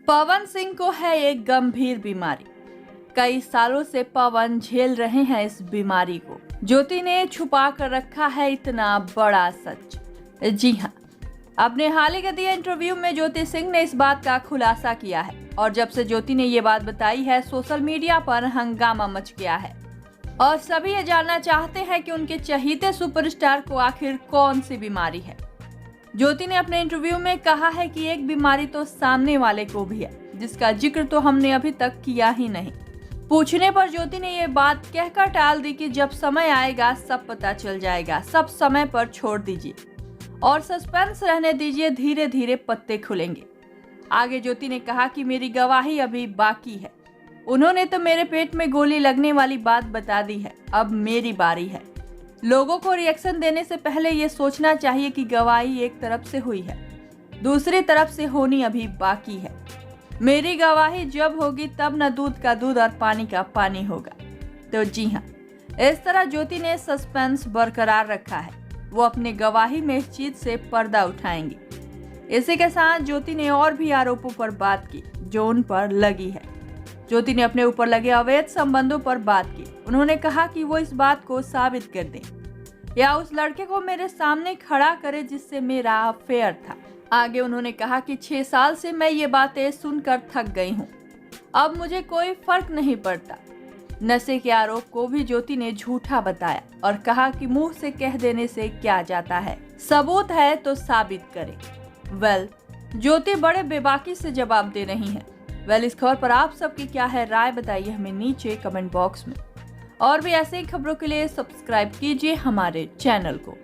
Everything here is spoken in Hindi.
पवन सिंह को है एक गंभीर बीमारी। कई सालों से पवन झेल रहे हैं इस बीमारी को। ज्योति ने छुपा कर रखा है इतना बड़ा सच। जी हाँ, अपने हाल ही के दिए इंटरव्यू में ज्योति सिंह ने इस बात का खुलासा किया है और जब से ज्योति ने ये बात बताई है, सोशल मीडिया पर हंगामा मच गया है और सभी ये जानना चाहते हैं कि उनके चहीते सुपरस्टार को आखिर कौन सी बीमारी है। ज्योति ने अपने इंटरव्यू में कहा है कि एक बीमारी तो सामने वाले को भी है, जिसका जिक्र तो हमने अभी तक किया ही नहीं। पूछने पर ज्योति ने ये बात कहकर टाल दी कि जब समय आएगा सब पता चल जाएगा, सब समय पर छोड़ दीजिए और सस्पेंस रहने दीजिए, धीरे धीरे पत्ते खुलेंगे। आगे ज्योति ने कहा कि मेरी गवाही अभी बाकी है। उन्होंने तो मेरे पेट में गोली लगने वाली बात बता दी है, अब मेरी बारी है। लोगों को रिएक्शन देने से पहले ये सोचना चाहिए कि गवाही एक तरफ से हुई है, दूसरी तरफ से होनी अभी बाकी है। मेरी गवाही जब होगी तब न दूध का दूध और पानी का पानी होगा। तो जी हाँ, इस तरह ज्योति ने सस्पेंस बरकरार रखा है। वो अपनी गवाही में इस चीज से पर्दा उठाएंगी। इसी के साथ ज्योति ने और भी आरोपों पर बात की जो उन पर लगी है। ज्योति ने अपने ऊपर लगे अवैध संबंधों पर बात की। उन्होंने कहा कि वो इस बात को साबित कर दें या उस लड़के को मेरे सामने खड़ा करे जिससे मेरा अफेयर था। आगे उन्होंने कहा कि 6 साल से मैं ये बातें सुनकर थक गई हूँ, अब मुझे कोई फर्क नहीं पड़ता। नशे के आरोप को भी ज्योति ने झूठा बताया और कहा कि मुंह से कह देने से क्या जाता है, सबूत है तो साबित करें। ज्योति बड़े बेबाकी से जवाब दे रही हैं। इस खबर पर आप सबकी क्या है राय, बताइए हमें नीचे कमेंट बॉक्स में। और भी ऐसे ही खबरों के लिए सब्सक्राइब कीजिए हमारे चैनल को।